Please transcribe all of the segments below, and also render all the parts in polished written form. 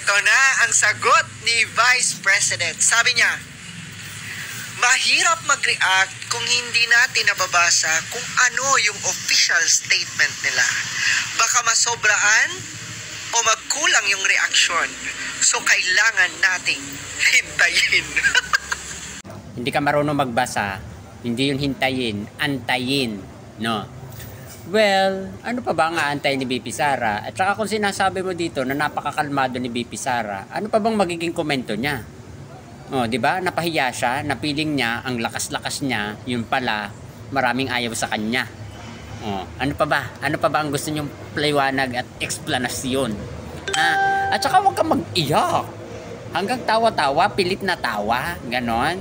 Ito na ang sagot ni Vice President. Sabi niya, mahirap mag-react kung hindi natin nababasa kung ano yung official statement nila. Baka masobraan o magkulang yung reaksyon. So, kailangan nating hintayin. Hindi ka marunong magbasa, hindi yun hintayin, antayin, no? Well, ano pa ba ang aantay ni BP Sara? At saka kung sinasabi mo dito na napakakalmado ni BP Sara, ano pa bang magiging komento niya? Oh, 'di ba? Napahiya siya, napiling niya ang lakas-lakas niya, yun pala maraming ayaw sa kanya. Oh, ano pa ba? Ano pa ba ang gusto niyong paliwanag at eksplanasyon? At saka huwag kang mag-iyak. Hanggang tawa-tawa, pilit na tawa, ganon.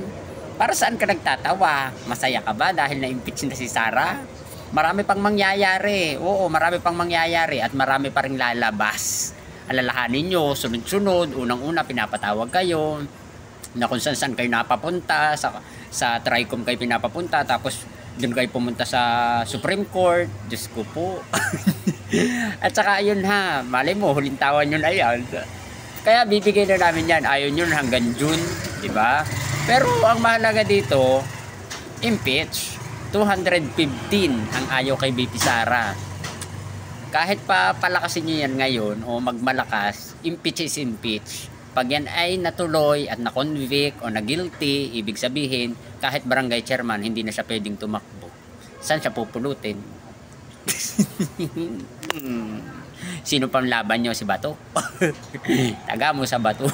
Para saan ka nagtatawa? Masaya ka ba dahil na-impeach na si Sara? Marami pang mangyayari. Oo, marami pang mangyayari at marami pa ring lalabas. Alalahanin nyo, sunod-sunod, unang-una pinapatawag kayo na kung saan kayo napapunta, sa Tricom kayo pinapapunta, tapos doon kayo pumunta sa Supreme Court. Diyos ko po. At saka ayun ha, malay mo, huling tawan yun ayan. Kaya bibigay na namin yan, ayun yun hanggang June, diba? Pero ang mahalaga dito, impeach. 215 ang ayaw kay BP Sara. Kahit pa palakasin nyo yan ngayon o magmalakas, impeach is impeach. Pag yan ay natuloy at na-convict o na-guilty, ibig sabihin, kahit barangay chairman, hindi na siya pwedeng tumakbo. Saan siya pupulutin? Sino pang laban nyo? Si Bato? Taga mo sa Bato.